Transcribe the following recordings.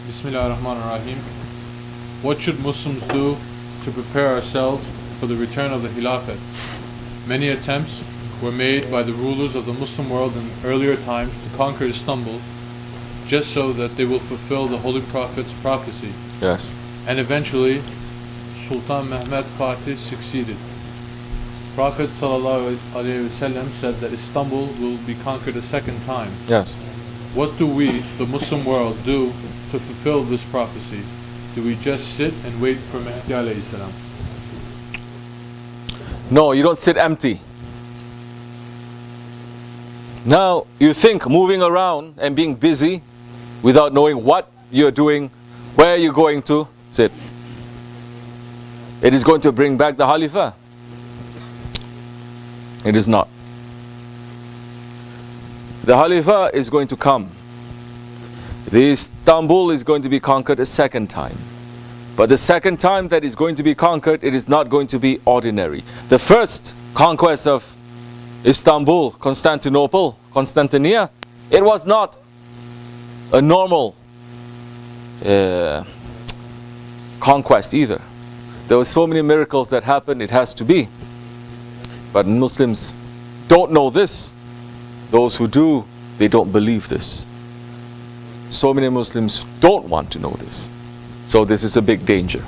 Bismillahirrahmanirrahim. What should Muslims do to prepare ourselves for the return of the Khilafat? Many attempts were made by the rulers of the Muslim world in earlier times to conquer Istanbul, just so that they will fulfill the Holy Prophet's prophecy. Yes. And eventually, Sultan Mehmed Fatih succeeded. Prophet ﷺ said that Istanbul will be conquered a second time. Yes. What do we, the Muslim world, do to fulfill this prophecy? Do we just sit and wait for Mahdi alayhi salam? No, you don't sit empty. Now, you think moving around and being busy without knowing what you're doing, where you're going to, sit. It is going to bring back the Khalifa. It is not. The Khalifa is going to come. The Istanbul is going to be conquered a second time. But the second time that is going to be conquered, it is not going to be ordinary. The first conquest of Istanbul, Constantinople, Constantinople, it was not a normal conquest either. There were so many miracles that happened, it has to be. But Muslims don't know this. Those who do, they don't believe this. So many Muslims don't want to know this. So this is a big danger.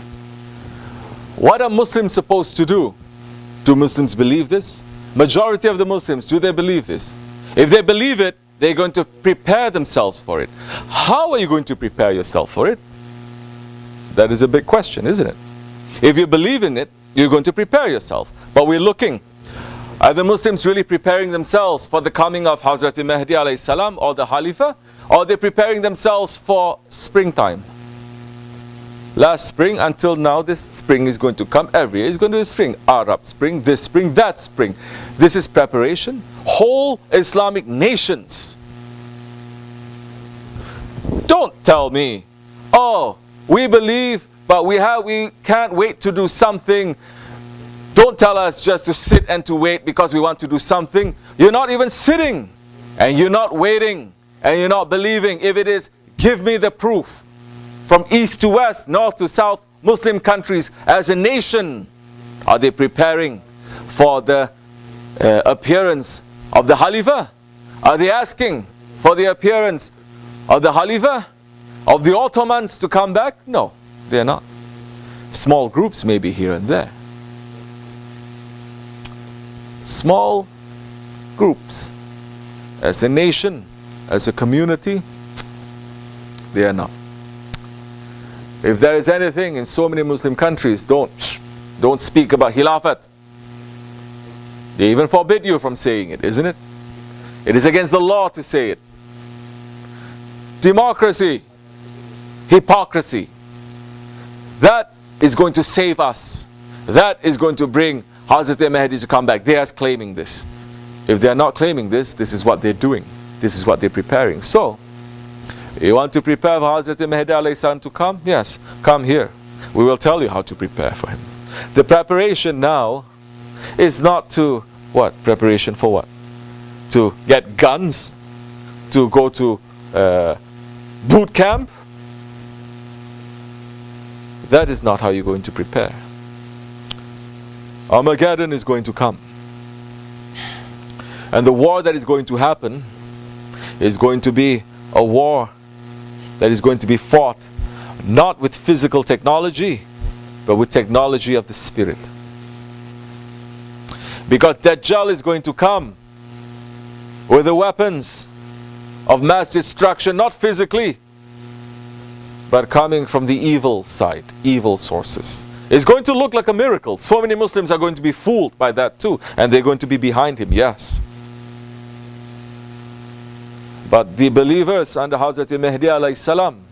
What are Muslims supposed to do? Do Muslims believe this? Majority of the Muslims, do they believe this? If they believe it, they're going to prepare themselves for it. How are you going to prepare yourself for it? That is a big question, isn't it? If you believe in it, you're going to prepare yourself. But we're looking, are the Muslims really preparing themselves for the coming of Hazrat Mahdi alayhi salam or the Khalifa? Or are they preparing themselves for springtime? Last spring until now, this spring is going to come every year. It's going to be spring. Arab spring, this spring, that spring. This is preparation. Whole Islamic nations. Don't tell me, oh, we believe, but we can't wait to do something. Don't tell us just to sit and to wait because we want to do something. You're not even sitting, and you're not waiting, and you're not believing. If it is, give me the proof. From east to west, north to south, Muslim countries as a nation, are they preparing for the appearance of the Khalifa? Are they asking for the appearance of the Khalifa, of the Ottomans to come back? No, they're not. Small groups maybe here and there. Small groups. As a nation, as a community, they are not. If there is anything in so many Muslim countries, don't speak about Khilafat. They even forbid you from saying it, isn't it? It is against the law to say it. Democracy, hypocrisy. That is going to save us. That is going to bring Hazrat Mahdi to come back. They are claiming this. If they are not claiming this, this is what they're doing. This is what they're preparing. So, you want to prepare for Hazrat Mahdi alayhi salam to come? Yes, come here. We will tell you how to prepare for him. The preparation now is not to, what? Preparation for what? To get guns? To go to boot camp? That is not how you're going to prepare. Armageddon is going to come. And the war that is going to happen is going to be a war that is going to be fought not with physical technology, but with technology of the spirit. Because Dajjal is going to come with the weapons of mass destruction, not physically, but coming from the evil side, evil sources. It's going to look like a miracle. So many Muslims are going to be fooled by that too, and they're going to be behind him, yes. But the believers under Hazrat Mahdi alayhi salam,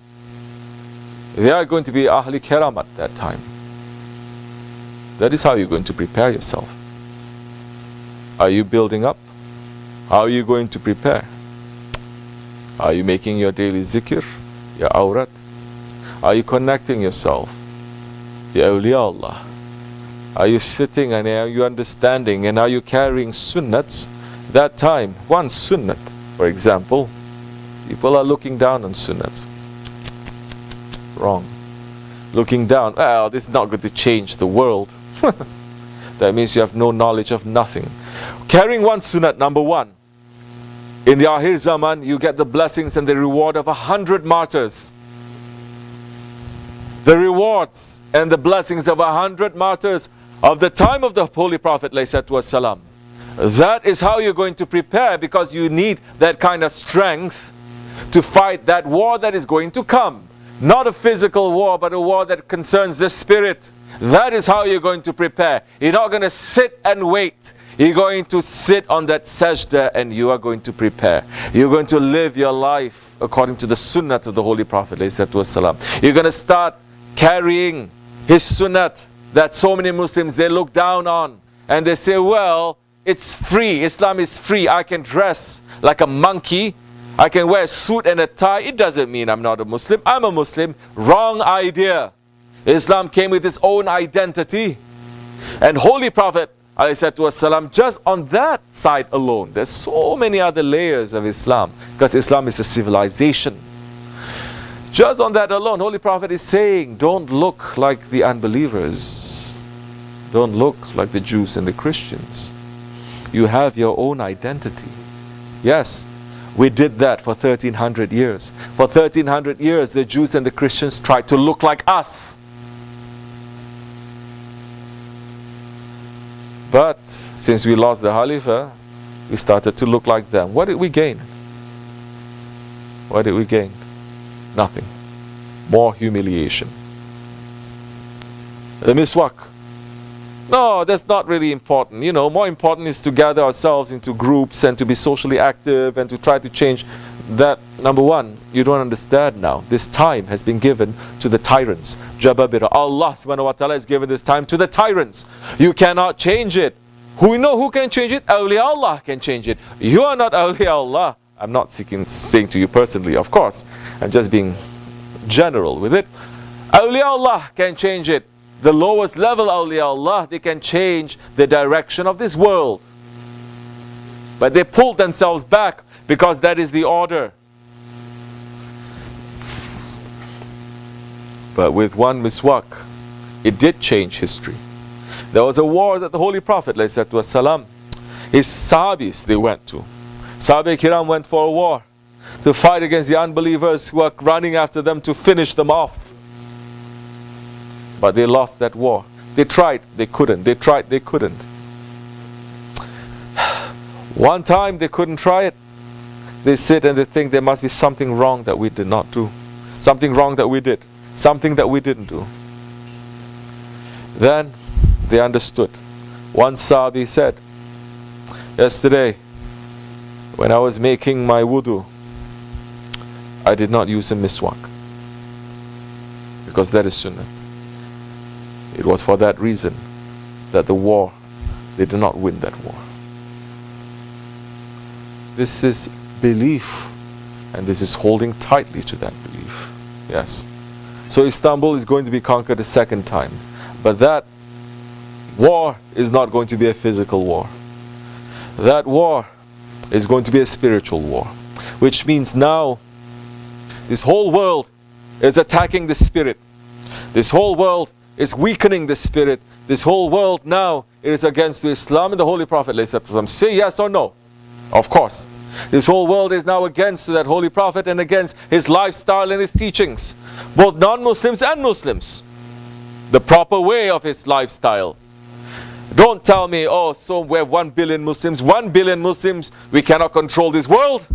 they are going to be Ahli Kiram at that time. That is how you're going to prepare yourself. Are you building up? How are you going to prepare? Are you making your daily zikr, your awrat? Are you connecting yourself to awliya Allah? Are you sitting and are you understanding and are you carrying sunnats? That time, one sunnat, for example, people are looking down on sunnats. Wrong. Looking down, well, this is not going to change the world. That means you have no knowledge of nothing. Carrying one sunnat, number one. In the Akhir Zaman, you get the blessings and the reward of 100 martyrs. The rewards and the blessings of 100 martyrs of the time of the Holy Prophet ﷺ. That is how you're going to prepare, because you need that kind of strength to fight that war that is going to come. Not a physical war, but a war that concerns the spirit. That is how you're going to prepare. You're not going to sit and wait. You're going to sit on that sajda and you are going to prepare. You're going to live your life according to the sunnah of the Holy Prophet ﷺ. You're going to start carrying his sunnah that so many Muslims, they look down on. And they say, well, it's free. Islam is free. I can dress like a monkey. I can wear a suit and a tie. It doesn't mean I'm not a Muslim. I'm a Muslim. Wrong idea. Islam came with its own identity. And Holy Prophet ﷺ, just on that side alone, there's so many other layers of Islam, because Islam is a civilization. Just on that alone, Holy Prophet is saying, don't look like the unbelievers. Don't look like the Jews and the Christians. You have your own identity. Yes, we did that for 1300 years. For 1300 years, the Jews and the Christians tried to look like us. But since we lost the Khalifa, we started to look like them. What did we gain? What did we gain? Nothing. More humiliation. The miswak. No, that's not really important. You know, more important is to gather ourselves into groups and to be socially active and to try to change that. Number one, you don't understand now. This time has been given to the tyrants. Jababira. Allah subhanahu wa ta'ala has given this time to the tyrants. You cannot change it. Who can change it? Awliya Allah can change it. You are not awliya Allah. I'm not saying to you personally, of course. I'm just being general with it. Awliya Allah can change it. The lowest level awliya Allah, they can change the direction of this world. But they pulled themselves back because that is the order. But with one miswak, it did change history. There was a war that the Holy Prophet ﷺ, his Sahabis, they went to. Sahabe Kiram went for a war to fight against the unbelievers who are running after them to finish them off. But they lost that war. They tried, they couldn't. They tried, they couldn't. One time they couldn't try it. They sit and they think there must be something wrong that we did not do. Something wrong that we did. Something that we didn't do. Then they understood. One Sahabi said, yesterday when I was making my wudu, I did not use a miswak. Because that is sunnah. It was for that reason that the war, they did not win that war. This is belief, and this is holding tightly to that belief. Yes. So Istanbul is going to be conquered a second time. But that war is not going to be a physical war. That war is going to be a spiritual war. Which means now, this whole world is attacking the spirit. This whole world is weakening the spirit. This whole world now, it is against Islam and the Holy Prophet ﷺ. Say yes or no? Of course. This whole world is now against that Holy Prophet and against his lifestyle and his teachings. Both non-Muslims and Muslims. The proper way of his lifestyle. Don't tell me, oh, so we have 1 billion Muslims. 1 billion Muslims, we cannot control this world.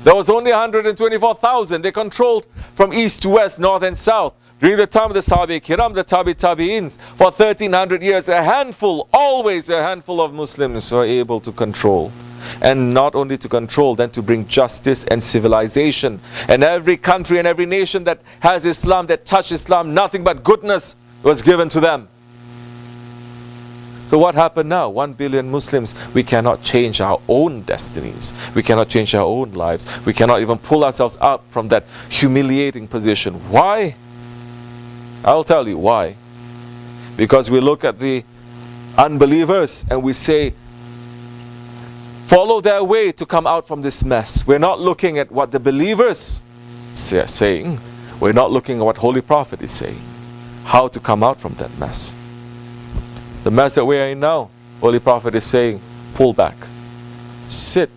There was only 124,000. They controlled from east to west, north and south. During the time of the Sahabe Kiram, the Tabi'ins, for 1300 years, a handful, always a handful of Muslims were able to control. And not only to control, then to bring justice and civilization. And every country and every nation that has Islam, that touched Islam, nothing but goodness was given to them. So what happened now? 1 billion Muslims, we cannot change our own destinies. We cannot change our own lives. We cannot even pull ourselves up from that humiliating position. Why? I'll tell you why. Because we look at the unbelievers and we say, follow their way to come out from this mess. We're not looking at what the believers are saying. We're not looking at what Holy Prophet is saying. How to come out from that mess. The mess that we are in now, Holy Prophet is saying, pull back. Sit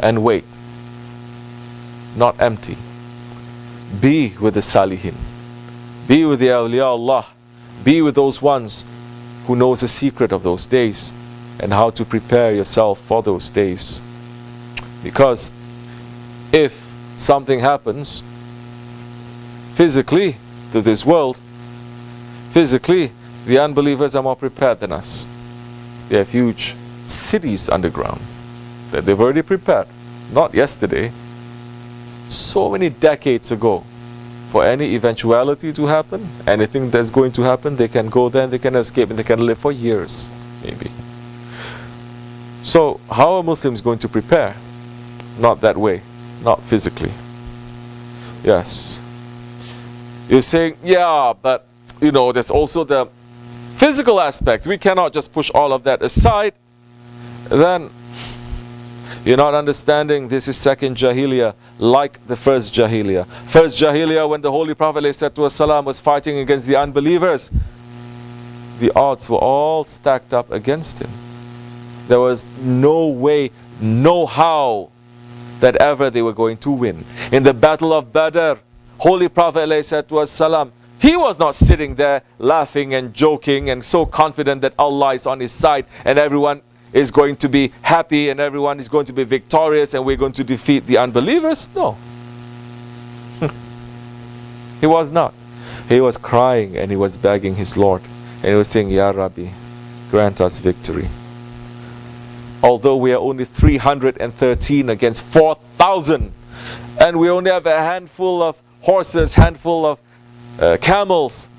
and wait. Not empty. Be with the Salihin. Be with the awliya Allah. Be with those ones who knows the secret of those days and how to prepare yourself for those days. Because if something happens physically to this world, physically the unbelievers are more prepared than us. They have huge cities underground that they've already prepared. Not yesterday, so many decades ago. For any eventuality to happen, anything that's going to happen, they can go there and they can escape and they can live for years, maybe. So how are Muslims going to prepare? Not that way, not physically. Yes. You're saying, yeah, but you know, there's also the physical aspect. We cannot just push all of that aside. Then you're not understanding this is second Jahiliyyah like the first Jahiliyyah. First Jahiliyyah, when the Holy Prophet ﷺ was fighting against the unbelievers, the odds were all stacked up against him. There was no way, no how that ever they were going to win. In the Battle of Badr, Holy Prophet ﷺ, he was not sitting there laughing and joking and so confident that Allah is on his side and everyone is going to be happy and everyone is going to be victorious and we're going to defeat the unbelievers. No. He was not. He was crying and he was begging his Lord. And he was saying, Ya Rabbi, grant us victory. Although we are only 313 against 4,000 and we only have a handful of horses, handful of camels.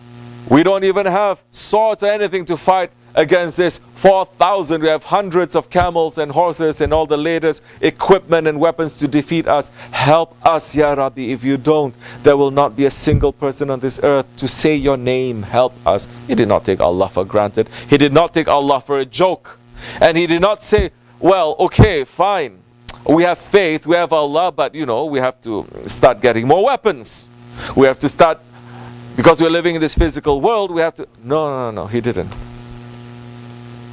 We don't even have swords or anything to fight against this 4,000. We have hundreds of camels and horses and all the latest equipment and weapons to defeat us. Help us, Ya Rabbi. If you don't, there will not be a single person on this earth to say your name. Help us. He did not take Allah for granted. He did not take Allah for a joke. And he did not say, well, okay, fine. We have faith, we have Allah, but you know, we have to start getting more weapons. We have to start, because we're living in this physical world, we have to... No, he didn't.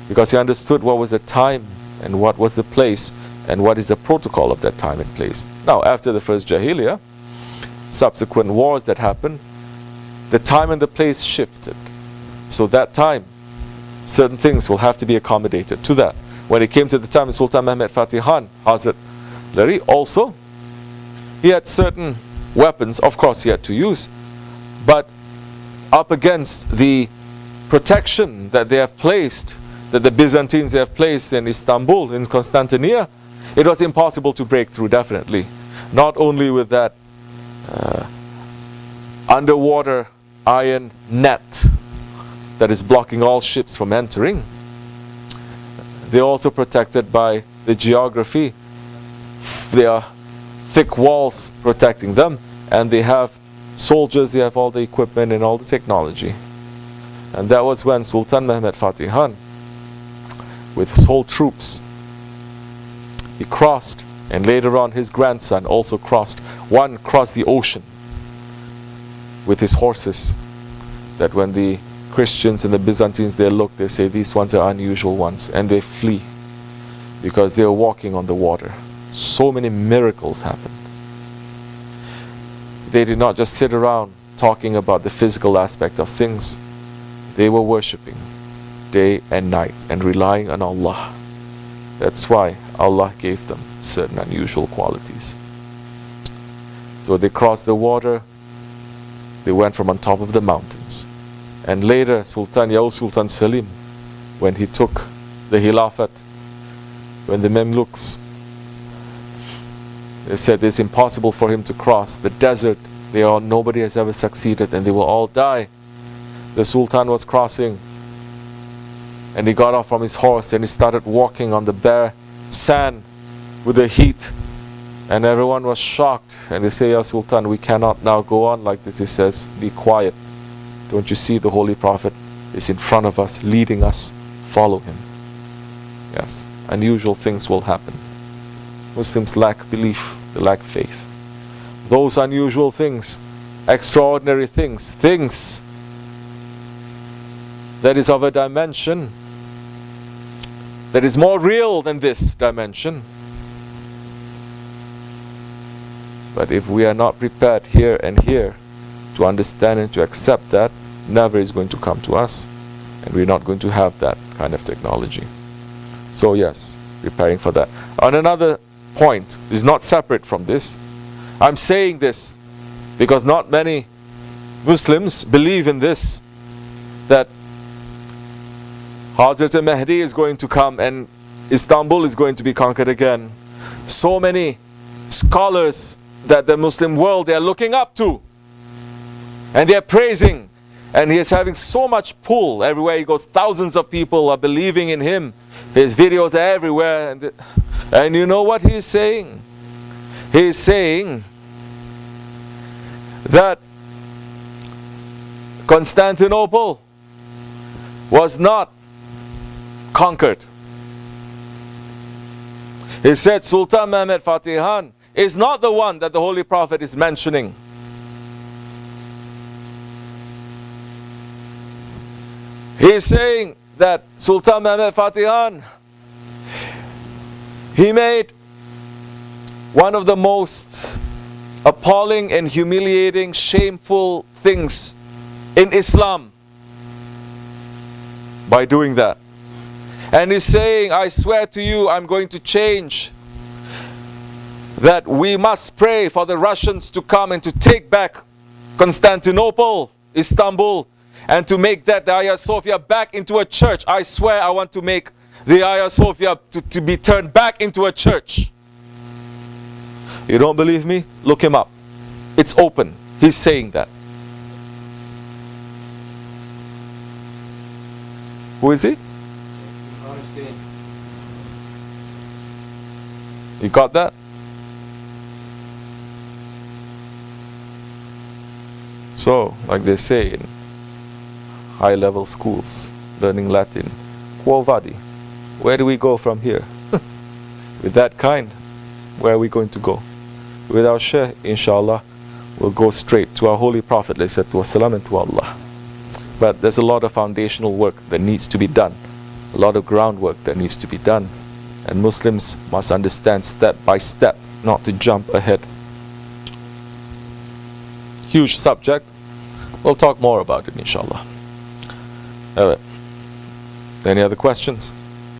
Because he understood what was the time and what was the place and what is the protocol of that time and place. Now, after the first Jahiliyyah, subsequent wars that happened, the time and the place shifted. So that time, certain things will have to be accommodated to that. When it came to the time of Sultan Mehmed Fatih Khan, Hazrat Lari also, he had certain weapons, of course he had to use, but up against the protection that they have placed, that the Byzantines have placed in Istanbul, in Constantinople, it was impossible to break through, definitely. Not only with that underwater iron net that is blocking all ships from entering, they're also protected by the geography. There are thick walls protecting them, and they have soldiers, they have all the equipment and all the technology. And that was when Sultan Mehmed Fatih Khan, with his whole troops, he crossed, and later on his grandson also crossed. One crossed the ocean with his horses, that when the Christians and the Byzantines, they look, they say these ones are unusual ones, and they flee because they are walking on the water. So many miracles happened. They did not just sit around talking about the physical aspect of things. They were worshipping day and night and relying on Allah. That's why Allah gave them certain unusual qualities. So they crossed the water, they went from on top of the mountains. And later, Sultan Salim, when he took the Khilafat, when the Mamluks, they said it's impossible for him to cross the desert. Nobody has ever succeeded and they will all die. The Sultan was crossing and he got off from his horse and he started walking on the bare sand with the heat. And everyone was shocked. And they say, Ya Sultan, we cannot now go on like this. He says, be quiet. Don't you see the Holy Prophet is in front of us, leading us? Follow him. Yes, unusual things will happen. Muslims lack belief, they lack faith. those unusual things, extraordinary things, things that is of a dimension that is more real than this dimension. But if we are not prepared here and here to understand and to accept that, never is going to come to us, and we're not going to have that kind of technology. So yes, preparing for that. On another point, is not separate from this. I'm saying this because not many Muslims believe in this, that Hazrat Mahdi is going to come and Istanbul is going to be conquered again. So many scholars that the Muslim world, they are looking up to and they are praising, and he is having so much pull everywhere he goes. Thousands of people are believing in him. His videos are everywhere, and you know what he is saying? He is saying that Constantinople was not conquered. He said Sultan Mehmed Fatih is not the one that the Holy Prophet is mentioning. He is saying that Sultan Mehmed Fatih, he made one of the most appalling and humiliating, shameful things in Islam by doing that. And he's saying, I swear to you, I'm going to change, that we must pray for the Russians to come and to take back Constantinople, Istanbul, and to make that the Hagia Sophia back into a church. I swear I want to make the Hagia Sophia to be turned back into a church. You don't believe me? Look him up. It's open. He's saying that. Who is he? You got that? So, like they say in high-level schools, learning Latin, quo vadi? Where do we go from here? With that kind, where are we going to go? With our Shaykh, inshallah, we'll go straight to our Holy Prophet ﷺ and to Allah. But there's a lot of foundational work that needs to be done, a lot of groundwork that needs to be done, and Muslims must understand step by step, not to jump ahead. Huge subject. We'll talk more about it, inshallah. All right. Any other questions?